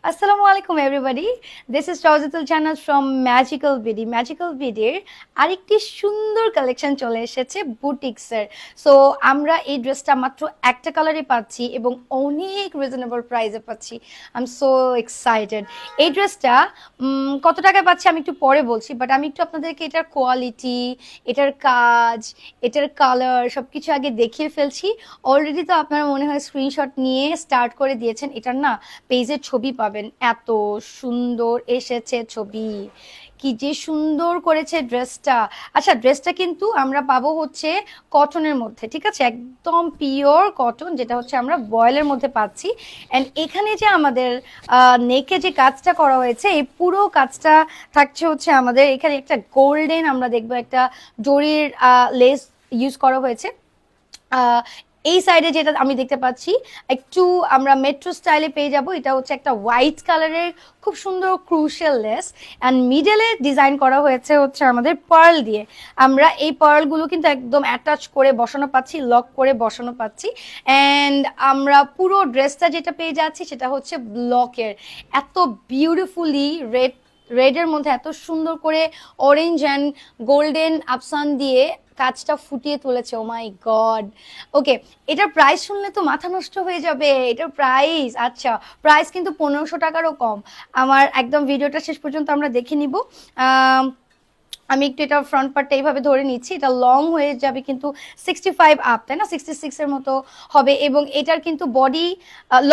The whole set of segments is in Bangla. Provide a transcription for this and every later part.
আসসালামু আলাইকুম এভরিবডি, দিস ইজ রওজাতুল জান্নাত ফ্রম ম্যাজিক্যাল বিডি। ম্যাজিক্যাল বিডির আরেকটি সুন্দর কালেকশন চলে এসেছে বুটিক্সের। সো আমরা এই ড্রেসটা মাত্র একটা কালারে পাচ্ছি এবং অনেক রিজনেবল প্রাইসে পাচ্ছি। I am so excited. এই ড্রেসটা কত টাকায় পাচ্ছি আমি একটু পরে বলছি, বাট আমি একটু আপনাদেরকে এটার কোয়ালিটি, এটার কাজ, এটার কালার সব কিছু আগে দেখিয়ে ফেলছি। অলরেডি তো আপনারা মনে হয় স্ক্রিনশট নিয়ে স্টার্ট করে দিয়েছেন। এটার না পেজের ছবি পাবেন, এত সুন্দর এসেছে ছবি, কি যে সুন্দর করেছে ড্রেসটা। আচ্ছা, ড্রেসটা কিন্তু আমরা পাবো হচ্ছে কটনের মধ্যে, ঠিক আছে, একদম পিওর কটন, যেটা হচ্ছে আমরা বয়েলের মধ্যে পাচ্ছি। অ্যান্ড এখানে যে আমাদের নেকে যে কাজটা করা হয়েছে, এই পুরো কাজটা থাকছে হচ্ছে আমাদের এখানে একটা গোল্ডেন, আমরা দেখবো একটা জরির লেস ইউজ করা হয়েছে। এই সাইডে যেটা আমি দেখতে পাচ্ছি একটু আমরা মেট্রো স্টাইলে পেয়ে যাব। এটা হচ্ছে একটা হোয়াইট কালারের খুব সুন্দর ক্রুশিয়াল লেস, অ্যান্ড মিডলে ডিজাইন করা হয়েছে হচ্ছে আমাদের পার্ল দিয়ে। আমরা এই পার্লগুলো কিন্তু একদম অ্যাটাচ করে বসানো পাচ্ছি, লক করে বসানো পাচ্ছি। অ্যান্ড আমরা পুরো ড্রেসটা যেটা পেয়ে যাচ্ছি সেটা হচ্ছে ব্লকের, এত বিউটিফুলি রেডের মধ্যে এত সুন্দর করে অরেঞ্জ অ্যান্ড গোল্ডেন আফসান দিয়ে কাজটা ফুটিয়ে তুলেছে। ও মাই গড। ওকে, এটার প্রাইস শুনলে তো মাথা নষ্ট হয়ে যাবে। এটার প্রাইস, আচ্ছা, প্রাইস কিন্তু 1500 টাকারও কম। আমার একদম ভিডিওটা শেষ পর্যন্ত আমরা দেখে নিব। আমি একটু এটা ফ্রন্ট পার্টটা এইভাবে ধরে নিচ্ছি, এটা লং হয়ে যাবে কিন্তু 65 আপ, তাই না, 66 এর মতো হবে। এবং এটার কিন্তু বডি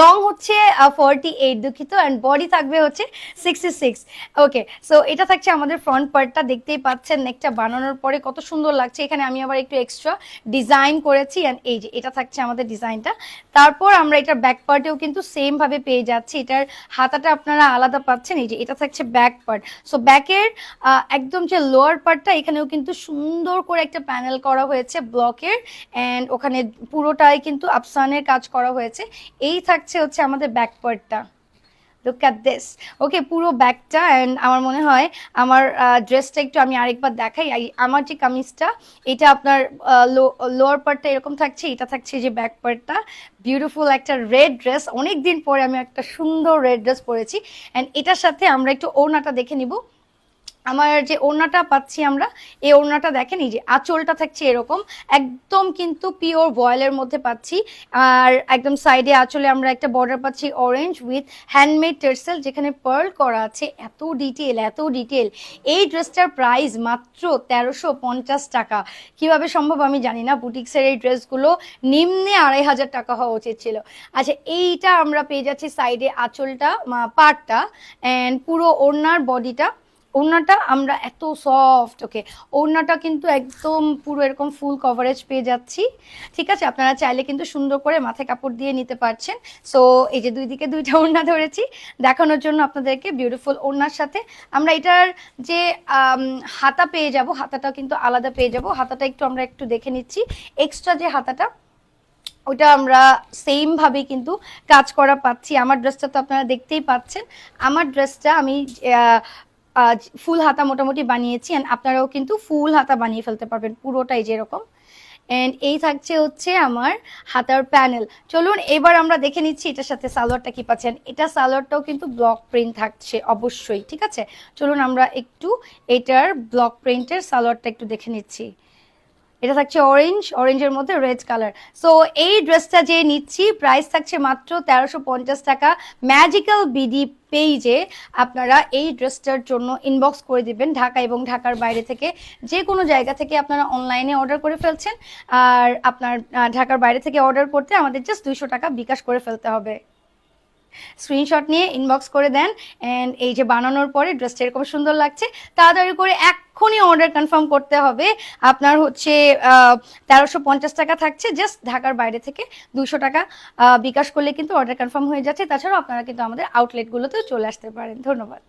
লং হচ্ছে 48, দুঃখিত, অ্যান্ড বডি থাকবে হচ্ছে 66। ওকে, সো এটা থাকছে আমাদের ফ্রন্ট পার্টটা, দেখতেই পাচ্ছেন নেকটা বানানোর পরে কত সুন্দর লাগছে। এখানে আমি আবার একটু এক্সট্রা ডিজাইন করেছি, অ্যান্ড এই যে এটা থাকছে আমাদের ডিজাইনটা। তারপর আমরা এটার ব্যাক পার্টেও কিন্তু সেম ভাবে পেয়ে যাচ্ছি। এটার হাতাটা আপনারা আলাদা পাচ্ছেন, এই যে এটা থাকছে ব্যাক পার্ট। সো ব্যাকের একদম যে লোয়ার পার্টটা, এখানেও কিন্তু সুন্দর করে একটা প্যানেল করা হয়েছে ব্লকের, এন্ড ওখানে পুরোটাই কিন্তু আফসানের কাজ করা হয়েছে। এই থাকছে হচ্ছে আমাদের ব্যাক পার্টটা। Look at this. ওকে, পুরো ব্যাকটা, অ্যান্ড আমার মনে হয় আমার ড্রেসটা একটু আমি আরেকবার দেখাই। আমার যে কামিজটা, এটা আপনার লোয়ার পার্টটা এরকম থাকছে, এটা থাকছে যে ব্যাক পার্টটা। বিউটিফুল একটা রেড ড্রেস, অনেক দিন পরে আমি একটা সুন্দর রেড ড্রেস পরেছি। অ্যান্ড এটার সাথে আমরা একটু ওড়নাটা দেখে নিব। আমার যে ওড়নাটা পাচ্ছি আমরা, এই ওড়নাটা দেখেন, এই যে আঁচলটা থাকছে এরকম, একদম কিন্তু পিওর ভয়েলের মধ্যে পাচ্ছি। আর একদম সাইডে আঁচলে আমরা একটা বর্ডার পাচ্ছি অরেঞ্জ উইথ হ্যান্ডমেড টার্সেল, যেখানে পার্ল করা আছে। এত ডিটেল, এত ডিটেল। এই ড্রেসটার প্রাইস মাত্র 1350 টাকা। কিভাবে সম্ভব আমি জানি না, বুটিক্সের এই ড্রেসগুলো নিম্নে 2500 টাকা হওয়া উচিত ছিল। আচ্ছা, এইটা আমরা পেয়ে যাচ্ছি সাইডে আঁচলটা, পাটটা, অ্যান্ড পুরো ওড়নার বডিটা। ওড়নাটা আমরা এত সফট। ওকে, ওড়নাটা কিন্তু একদম পুরো এরকম ফুল কভারেজ পেয়ে যাচ্ছি, ঠিক আছে। আপনারা চাইলে কিন্তু সুন্দর করে মাথায় কাপড় দিয়ে নিতে পারছেন। সো এই যে দুই দিকে দুইটা ওড়না ধরেছি দেখানোর জন্য আপনাদেরকে। বিউটিফুল ওড়নার সাথে আমরা এটার যে হাতা পেয়ে যাব, হাতাটাও কিন্তু আলাদা পেয়ে যাব। হাতাটা আমরা একটু দেখে নিচ্ছি। এক্সট্রা যে হাতাটা, ওটা আমরা সেম ভাবে কিন্তু কাজ করা পাচ্ছি। আমার ড্রেসটা তো আপনারা দেখতেই পাচ্ছেন। আমার ড্রেসটা আমি ফুল হাতা মোটামুটি বানিয়েছি, অ্যান্ড আপনারাও কিন্তু ফুল হাতা বানিয়ে ফেলতে পারবেন পুরোটাই যেরকম। অ্যান্ড এই থাকছে হচ্ছে আমার হাতার প্যানেল। চলুন এবার আমরা দেখে নিচ্ছি এটার সাথে সালোয়ারটা কি পাচ্ছেন। এটা সালোয়ারটাও কিন্তু ব্লক প্রিন্ট থাকছে অবশ্যই, ঠিক আছে। চলুন আমরা একটু এটার ব্লক প্রিন্টের সালোয়ারটা একটু দেখে নিচ্ছি। এটা থাকছে অরেঞ্জ, অরেঞ্জের মধ্যে রেড কালার। সো এই ড্রেসটা যে নিচ্ছি, প্রাইস থাকছে মাত্র 1350 টাকা। ম্যাজিক্যাল বিডি পেজে আপনারা এই ড্রেসটার জন্য ইনবক্স করে দিবেন ঢাকা এবং ঢাকার বাইরে থেকে। যে কোনো জায়গা থেকে আপনারা অনলাইনে অর্ডার করে ফেলছেন, আর আপনার ঢাকার বাইরে থেকে অর্ডার করতে আমাদের জাস্ট 200 টাকা বিকাশ করে ফেলতে হবে। স্ক্রিনশট নিয়ে ইনবক্স করে দেন। অ্যান্ড এই যে বানানোর পরে ড্রেসটা এরকম সুন্দর লাগছে, তাড়াতাড়ি করে এক্ষুনি অর্ডার কনফার্ম করতে হবে। আপনার হচ্ছে 1350 টাকা থাকছে, জাস্ট ঢাকার বাইরে থেকে 200 টাকা বিকাশ করলে কিন্তু অর্ডার কনফার্ম হয়ে যাচ্ছে। তাছাড়াও আপনারা কিন্তু আমাদের আউটলেটগুলোতেও চলে আসতে পারেন। ধন্যবাদ।